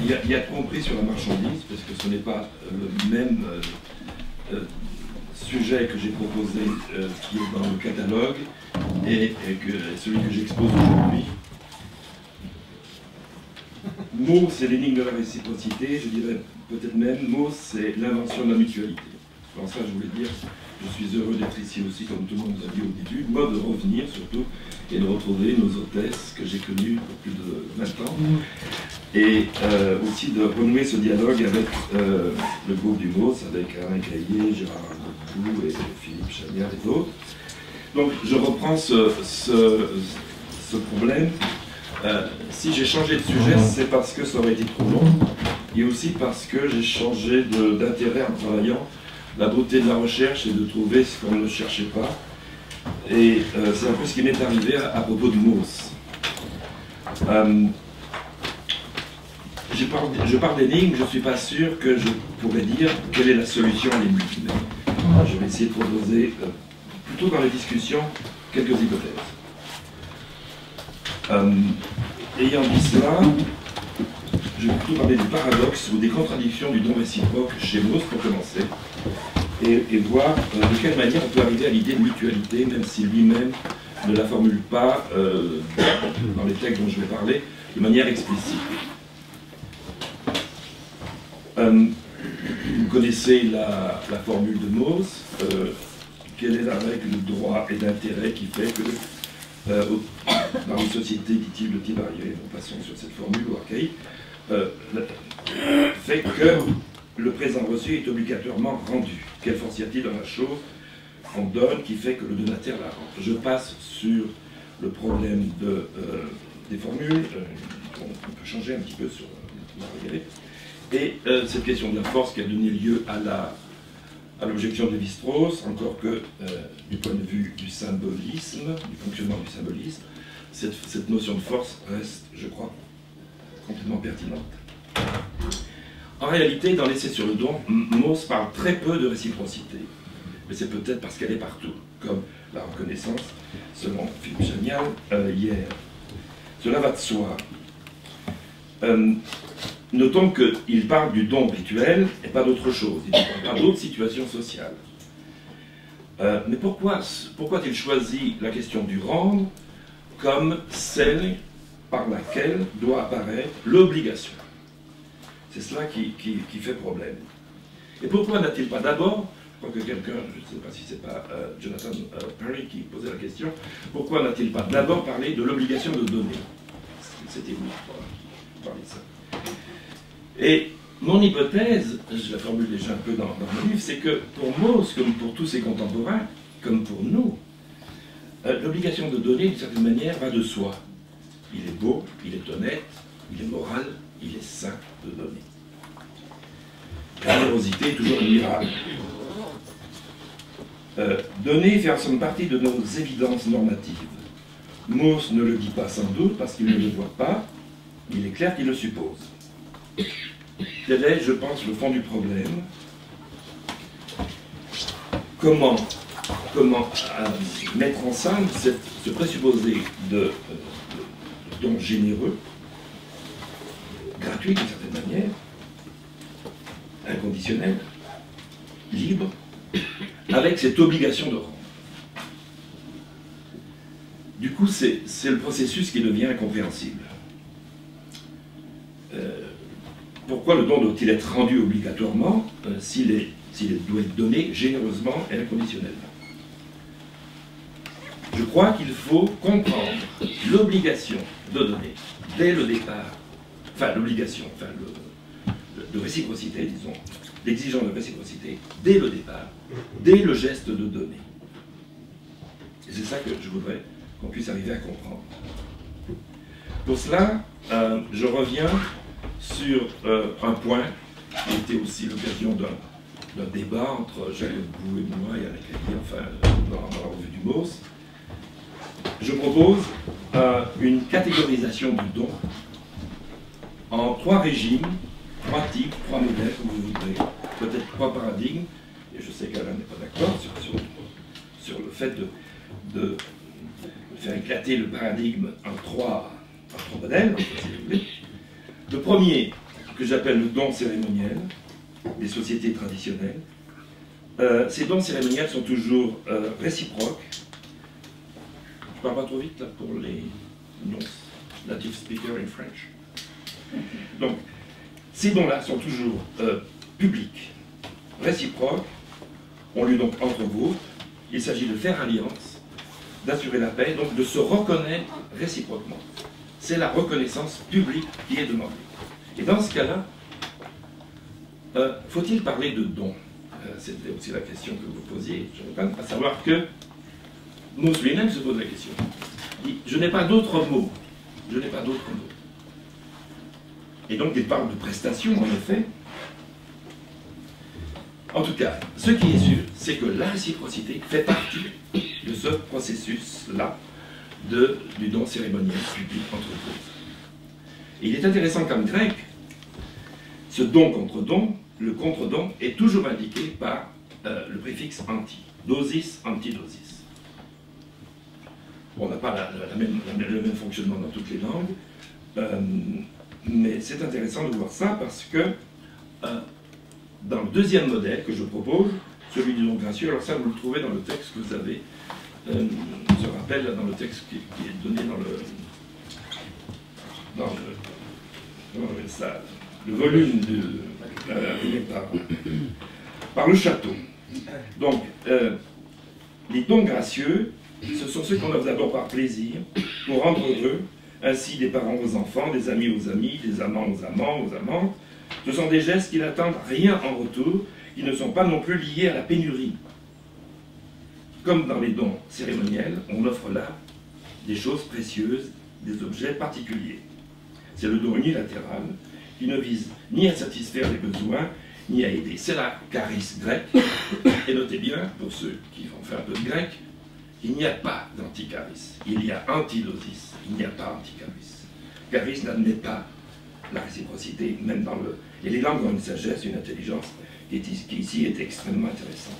Il y a de compris sur la marchandise, parce que ce n'est pas le même sujet que j'ai proposé qui est dans le catalogue et celui que j'expose aujourd'hui. Mot, c'est l'énigme de la réciprocité, je dirais peut-être même, mot, c'est l'invention de la mutualité. Alors ça, je voulais dire, je suis heureux d'être ici aussi, comme tout le monde nous a dit au début, moi de revenir surtout, et de retrouver nos hôtesses que j'ai connues pour plus de 20 ans, et aussi de renouer ce dialogue avec le groupe du MOS, avec Alain Caillé, Gérard Arnaud et Philippe Chagnard et d'autres. Donc je reprends ce problème. Si j'ai changé de sujet, c'est parce que ça aurait été trop long, et aussi parce que j'ai changé d'intérêt en travaillant. La beauté de la recherche, c'est de trouver ce qu'on ne cherchait pas. Et c'est un peu ce qui m'est arrivé à propos de Mauss. Je parle d'énigmes, je ne suis pas sûr que je pourrais dire quelle est la solution à l'énigme. Je vais essayer de proposer, plutôt dans les discussions, quelques hypothèses. Ayant dit cela, je vais plutôt parler du paradoxe ou des contradictions du don réciproque chez Mauss pour commencer, et voir de quelle manière on peut arriver à l'idée de mutualité, même si lui-même ne la formule pas dans les textes dont je vais parler, de manière explicite. Vous connaissez la formule de Mauss. Quelle est la règle de droit et d'intérêt qui fait que dans une société, dit-il, de type arrivé, nous passons sur cette formule ou archaïque, fait que le présent reçu est obligatoirement rendu. Quelle force y a-t-il dans la chose qu'on donne qui fait que le donataire la rend? Je passe sur le problème des formules, on peut changer un petit peu sur la et cette question de la force qui a donné lieu à l'objection de Lévi-Strauss, encore que du point de vue du symbolisme, du fonctionnement du symbolisme, cette notion de force reste, je crois, complètement pertinente. En réalité, dans l'essai sur le don, Mauss parle très peu de réciprocité. Mais c'est peut-être parce qu'elle est partout, comme la reconnaissance, selon Philippe Chagnard, hier. Cela va de soi. Notons qu'il parle du don rituel et pas d'autre chose. Il ne parle pas d'autres situations sociales. Mais pourquoi a-t-il choisi la question du rendre comme celle par laquelle doit apparaître l'obligation? C'est cela qui fait problème. Et pourquoi n'a-t-il pas d'abord, je crois que quelqu'un, je ne sais pas si c'est pas Jonathan Perry qui posait la question, pourquoi n'a-t-il pas d'abord parlé de l'obligation de donner? C'était vous qui parliez de ça. Et mon hypothèse, je la formule déjà un peu dans mon livre, c'est que pour Mauss, comme pour tous ses contemporains, comme pour nous, l'obligation de donner, d'une certaine manière, va de soi. Il est beau, il est honnête, il est moral, il est sain de donner. La générosité est toujours admirable. Donner fait en somme partie de nos évidences normatives. Mauss ne le dit pas sans doute parce qu'il ne le voit pas, il est clair qu'il le suppose. Quel est, je pense, le fond du problème? Comment mettre ensemble ce présupposé de don généreux, gratuit d'une certaine manière, inconditionnel, libre, avec cette obligation de rendre. Du coup, c'est le processus qui devient incompréhensible. Pourquoi le don doit-il être rendu obligatoirement s'il doit être donné généreusement et inconditionnellement? Je crois qu'il faut comprendre l'obligation de donner dès le départ, enfin l'obligation, de réciprocité, disons, l'exigence de réciprocité, dès le départ, dès le geste de donner. Et c'est ça que je voudrais qu'on puisse arriver à comprendre. Pour cela, je reviens sur un point qui était aussi l'occasion d'un débat entre Jacques Bou et moi et Alain Caillé, enfin, dans la revue du Mauss. Je propose une catégorisation du don en 3 régimes, 3 types, 3 modèles, comme vous voudrez, peut-être 3 paradigmes, et je sais qu'Alain n'est pas d'accord sur le fait de faire éclater le paradigme en 3 d'autres modèles, si vous voulez. Le premier, que j'appelle le don cérémoniel, des sociétés traditionnelles. Ces dons cérémoniels sont toujours réciproques. Je parle pas trop vite là pour les non-native speakers in French. Donc, ces dons-là sont toujours publics, réciproques, ont lieu donc entre vous. Il s'agit de faire alliance, d'assurer la paix, donc de se reconnaître réciproquement. C'est la reconnaissance publique qui est demandée. Et dans ce cas-là, faut-il parler de dons? C'était aussi la question que vous posiez, Jonathan, à savoir que Mauss lui-même se pose la question. Il dit, je n'ai pas d'autres mots. Je n'ai pas d'autres mots. Et donc il parle de prestations, en effet. En tout cas, ce qui est sûr, c'est que la réciprocité fait partie de ce processus-là du don cérémoniel public entre vous. Et il est intéressant qu'en grec, ce don contre don, le contre-don, est toujours indiqué par le préfixe anti. Dosis, antidosis. Bon, on n'a pas le même fonctionnement dans toutes les langues, mais c'est intéressant de voir ça parce que dans le deuxième modèle que je propose, celui du don gracieux, alors ça vous le trouvez dans le texte que vous avez, je rappelle dans le texte qui est donné le volume par le château. Donc, les dons gracieux, ce sont ceux qu'on offre d'abord par plaisir, pour rendre heureux, ainsi des parents aux enfants, des amis aux amis, des amants aux amants, aux amantes. Ce sont des gestes qui n'attendent rien en retour, qui ne sont pas non plus liés à la pénurie. Comme dans les dons cérémoniels, on offre là des choses précieuses, des objets particuliers. C'est le don unilatéral, qui ne vise ni à satisfaire les besoins, ni à aider. C'est la charis grecque. Et notez bien, pour ceux qui vont faire un peu de grec, il n'y a pas d'anticharis. Il y a antidosis. Il n'y a pas anticharis. Charis n'admet pas la réciprocité, même dans le... Et les langues ont une sagesse, une intelligence qui ici est extrêmement intéressante.